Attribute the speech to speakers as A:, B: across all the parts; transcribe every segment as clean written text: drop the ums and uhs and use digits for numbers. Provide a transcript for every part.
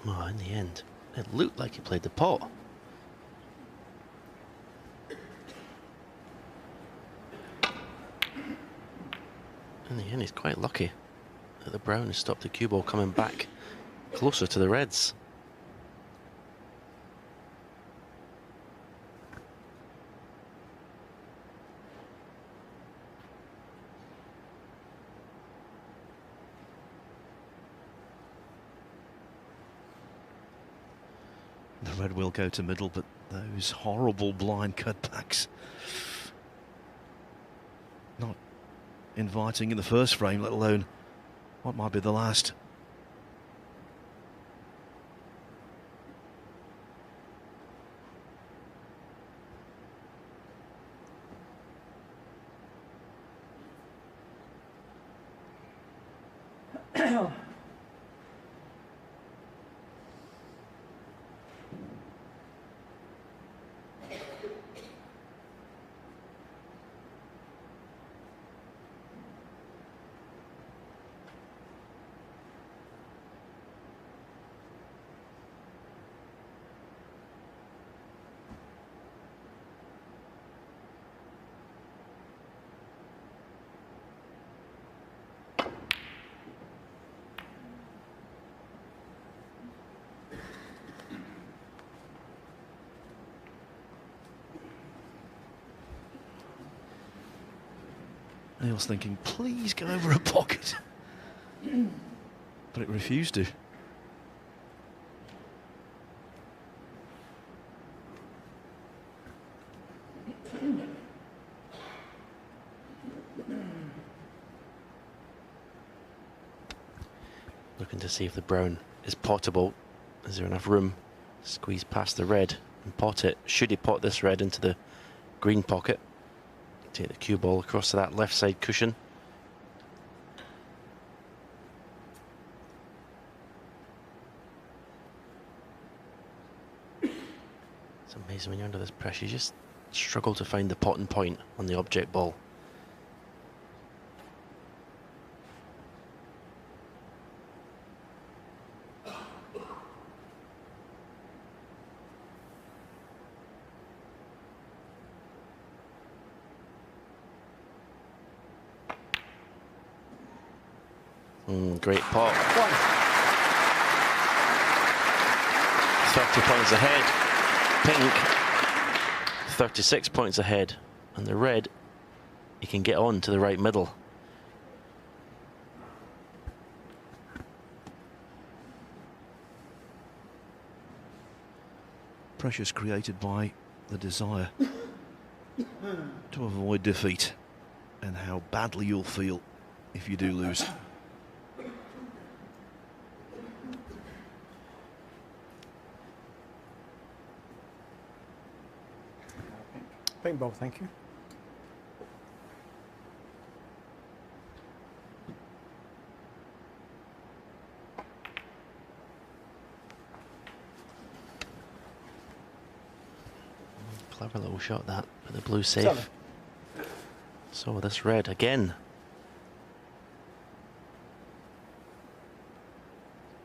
A: Well, in the end, it looked like he played the pot. In the end, he's quite lucky that the brown has stopped the cue ball coming back closer to the reds.
B: The red will go to middle, but those horrible blind cutbacks, not inviting in the first frame, let alone what might be the last. Neil's thinking, please go over a pocket. But it refused to.
A: Looking to see if the brown is potable. Is there enough room? Squeeze past the red and pot it. Should he pot this red into the green pocket? Take the cue ball across to that left side cushion. It's amazing when you're under this pressure, you just struggle to find the potting point on the object ball. Great pot. 30 points ahead. Pink, 36 points ahead. And the red, he can get on to the right middle.
B: Pressures created by the desire to avoid defeat, and how badly you'll feel if you do lose.
C: Pink ball, thank you.
A: Clever little shot that, for the blue safe.
C: 7.
A: So this red again.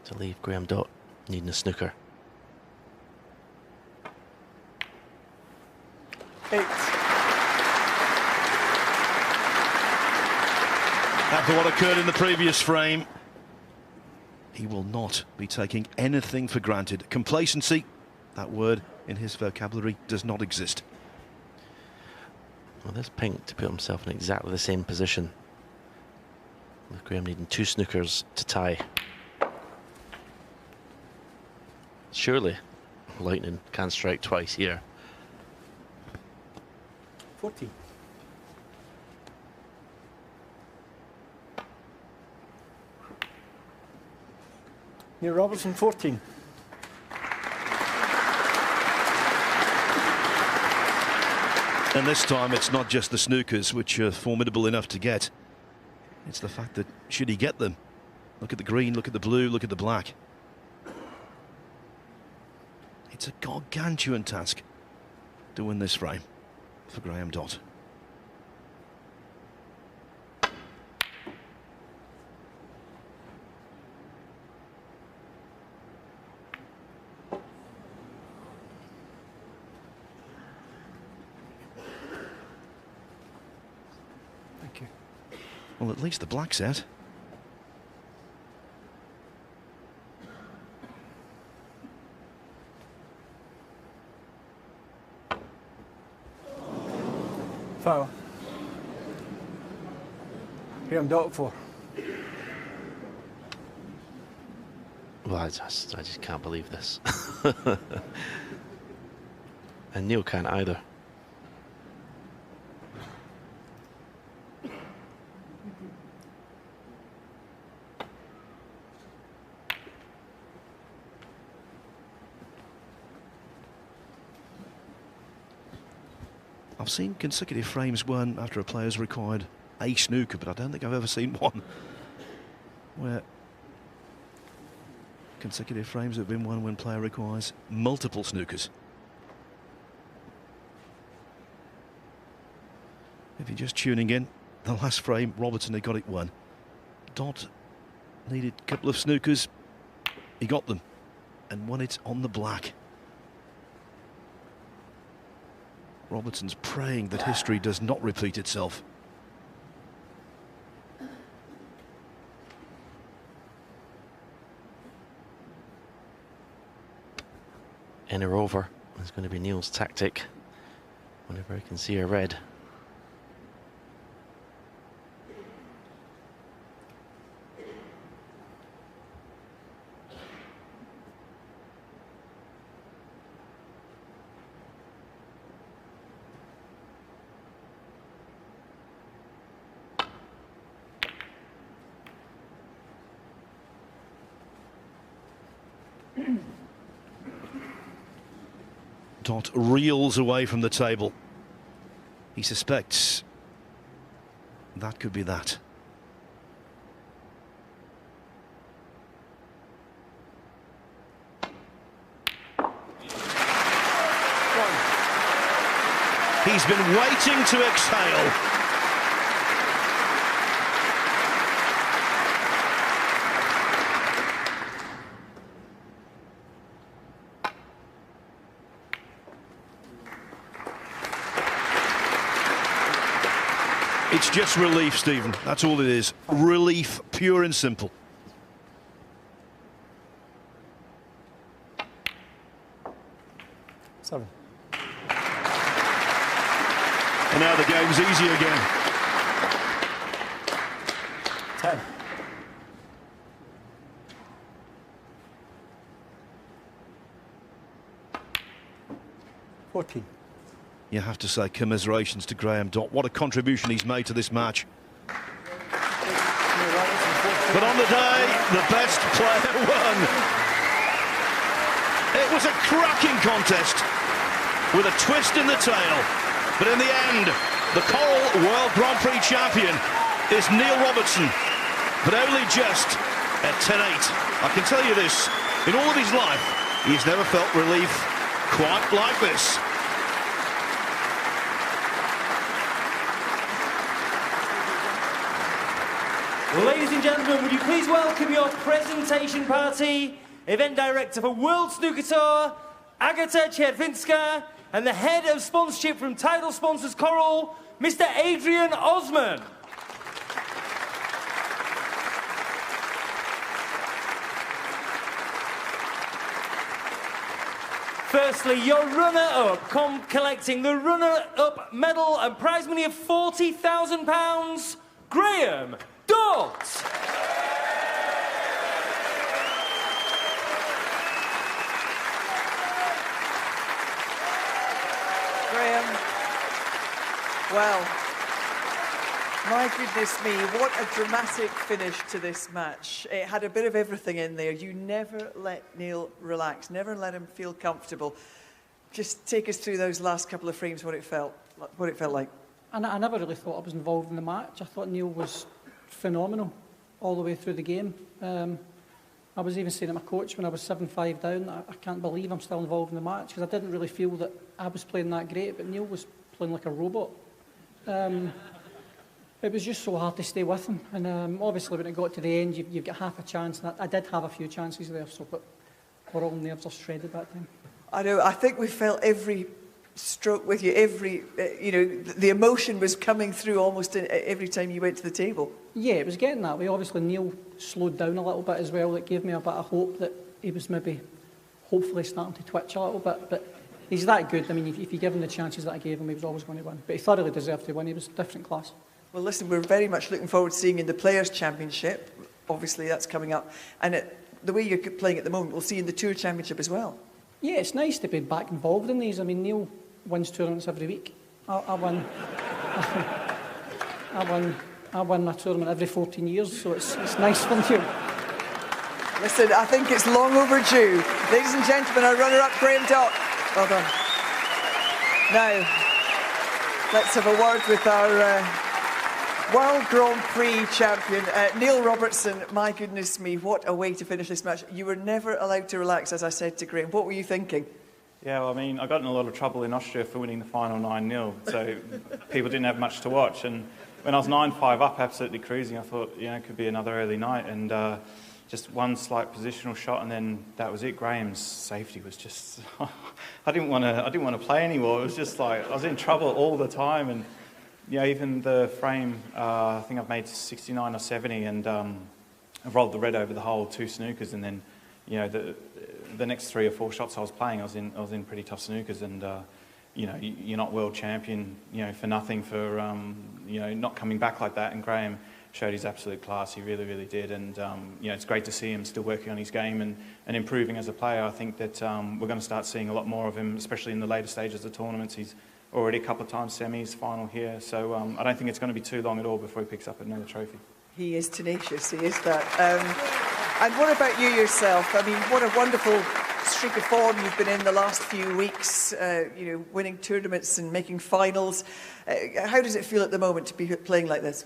A: To leave Graeme Dott needing a snooker.
C: 8.
B: After what occurred in the previous frame, he will not be taking anything for granted. Complacency, that word in his vocabulary, does not exist.
A: Well, there's Pink to put himself in exactly the same position, with Graeme needing 2 snookers to tie. Surely lightning can strike twice here.
C: 14. Neil Robertson, 14.
B: And this time it's not just the snookers, which are formidable enough to get. It's the fact that should he get them, look at the green, look at the blue, look at the black. It's a gargantuan task to win this frame for Graeme Dott. Well, at least the black set.
C: Foul. Graeme Dott 4.
A: Well, I just can't believe this. And Neil can't either.
B: I've seen consecutive frames won after a player's required a snooker, but I don't think I've ever seen one where consecutive frames have been won when player requires multiple snookers. If you're just tuning in, the last frame, Robertson had got it won. Dott needed a couple of snookers. He got them and won it on the black. Robertson's praying that history does not repeat itself.
A: In or over is going to be Neil's tactic whenever he can see a red.
B: Dott reels away from the table. He suspects that could be that. He's been waiting to exhale. It's just relief, Stephen. That's all it is. Relief, pure and simple.
C: Seven.
B: And now the game's easy again.
C: 10. $14.
B: You have to say commiserations to Graeme Dott. What a contribution he's made to this match. But on the day, the best player won. It was a cracking contest with a twist in the tail. But in the end, the Coral World Grand Prix champion is Neil Robertson, but only just at 10-8. I can tell you this, in all of his life, he's never felt relief quite like this.
D: Ladies and gentlemen, would you please welcome your presentation party, event director for World Snooker Tour, Agata Chervinska, and the head of sponsorship from title sponsors Coral, Mr. Adrian Osman. Firstly, your runner-up, collecting the runner-up medal and prize money of £40,000, Graeme Dott.
E: Graeme, well, my goodness me, what a dramatic finish to this match. It had a bit of everything in there. You never let Neil relax, never let him feel comfortable. Just take us through those last couple of frames, what it felt like.
F: And I never really thought I was involved in the match. I thought Neil was phenomenal all the way through the game. I was even saying to my coach when I was 7-5 down, I can't believe I'm still involved in the match, because I didn't really feel that I was playing that great, but Neil was playing like a robot. It was just so hard to stay with him, and obviously when it got to the end, you've got half a chance, and I did have a few chances there, so but we're all nerves are shredded that time.
E: I know, I think we felt every stroke with you every, the emotion was coming through almost every time you went to the table.
F: Yeah, it was getting that way. Obviously, Neil slowed down a little bit as well. It gave me a bit of hope that he was maybe, hopefully, starting to twitch a little bit. But he's that good. I mean, if you give him the chances that I gave him, he was always going to win. But he thoroughly deserved to win. He was different class.
E: Well, listen, we're very much looking forward to seeing you in the Players' Championship. Obviously, that's coming up. And the way you're playing at the moment, we'll see you in the Tour Championship as well. Yeah,
F: it's nice to be back involved in these. I mean, Neil wins tournaments every week. I win my tournament every 14 years, so it's nice for Neil.
E: Listen, I think it's long overdue. Ladies and gentlemen, our runner-up, Graeme Dott. Well done. Now, let's have a word with our World Grand Prix champion, Neil Robertson. My goodness me, what a way to finish this match. You were never allowed to relax, as I said to Graeme. What were you thinking?
G: Yeah, well, I mean, I got in a lot of trouble in Austria for winning the final 9-0, so people didn't have much to watch. And when I was 9-5 up, absolutely cruising, I thought, it could be another early night. And just one slight positional shot, and then that was it. Graham's safety was just... I didn't want to play anymore. It was just like I was in trouble all the time. And even the frame, I think I've made 69 or 70, and I've rolled the red over the hole, 2 snookers, and then the next 3 or 4 shots I was playing, I was in pretty tough snookers, and you're not world champion, for nothing, for not coming back like that. And Graeme showed his absolute class. He really, really did. And it's great to see him still working on his game and improving as a player. I think that we're going to start seeing a lot more of him, especially in the later stages of tournaments. He's already a couple of times semis, final here. So I don't think it's going to be too long at all before he picks up another trophy.
E: He is tenacious, he is that. And what about you yourself? I mean, what a wonderful streak of form you've been in the last few weeks, winning tournaments and making finals. How does it feel at the moment to be playing like this?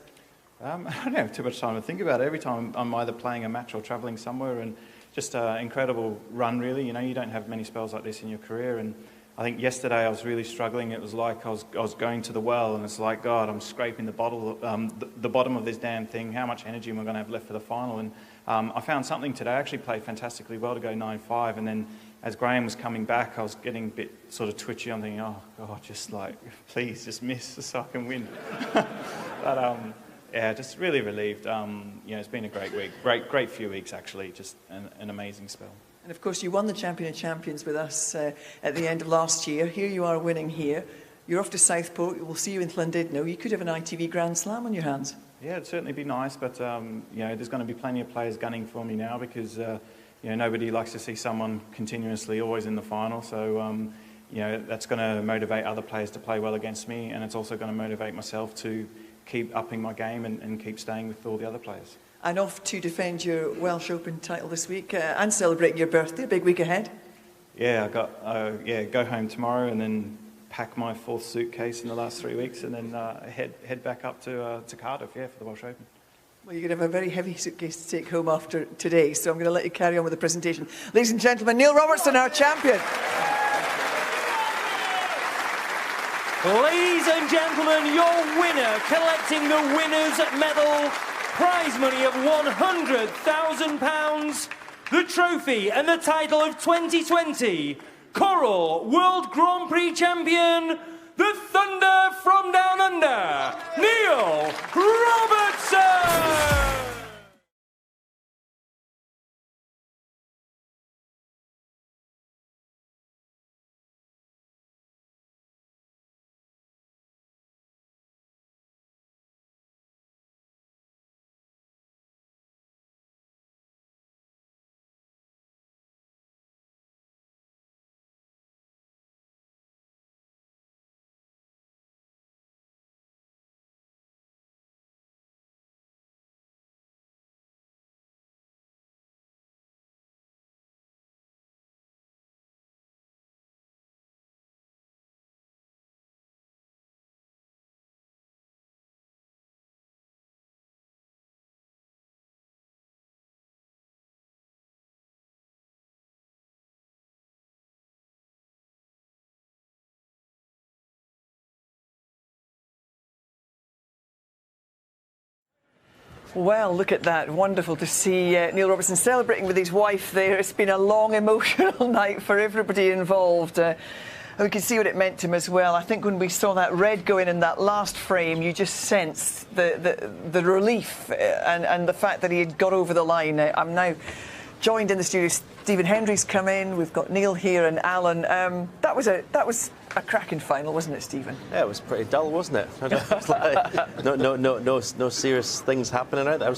G: I don't have too much time to think about it. Every time I'm either playing a match or travelling somewhere, and just an incredible run, really. You don't have many spells like this in your career. And I think yesterday I was really struggling. It was like I was going to the well, and it's like, God, I'm scraping the bottom of this damn thing. How much energy am I going to have left for the final? And I found something today. I actually played fantastically well to go 9-5, and then as Graeme was coming back, I was getting a bit sort of twitchy. I'm thinking, oh God, just like, please, just miss so I can win. But yeah, just really relieved. It's been a great week, great few weeks actually. Just an amazing spell.
E: And of course, you won the Champion of Champions with us at the end of last year. Here you are winning here. You're off to Southport. We'll see you in Llandudno. You could have an ITV Grand Slam on your hands. Yeah,
G: it'd certainly be nice, but there's going to be plenty of players gunning for me now because nobody likes to see someone continuously always in the final. So that's going to motivate other players to play well against me, and it's also going to motivate myself to keep upping my game and keep staying with all the other players.
E: And off to defend your Welsh Open title this week and celebrating your birthday, a big week ahead.
G: Yeah, I got go home tomorrow and then pack my 4th suitcase in the last 3 weeks, and then head back up to Cardiff, for the Welsh Open.
E: Well, you're going to have a very heavy suitcase to take home after today, so I'm going to let you carry on with the presentation. Ladies and gentlemen, Neil Robertson, our champion.
D: Ladies and gentlemen, your winner, collecting the winner's medal, prize money of £100,000, the trophy and the title of 2020 Coral World Grand Prix champion, the Thunder from Down Under, Neil Robertson!
E: Well, look at that. Wonderful to see Neil Robertson celebrating with his wife there. It's been a long, emotional night for everybody involved. And we can see what it meant to him as well. I think when we saw that red go in that last frame, you just sensed the relief and the fact that he had got over the line. I'm now joined in the studio. Stephen Hendry's come in. We've got Neil here and Alan. That was a cracking final, wasn't it, Stephen?
A: Yeah, it was pretty dull, wasn't it? It was like, no serious things happening out there.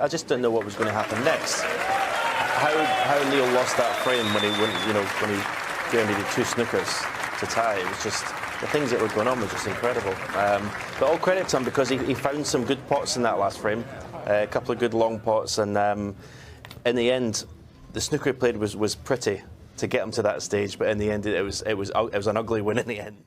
A: I just didn't know what was going to happen next. How Neil lost that frame when he only did 2 snookers to tie. It was just the things that were going on was just incredible. But all credit to him because he found some good pots in that last frame, a couple of good long pots, and in the end, the snooker he played was pretty to get him to that stage. But in the end, it was an ugly win in the end.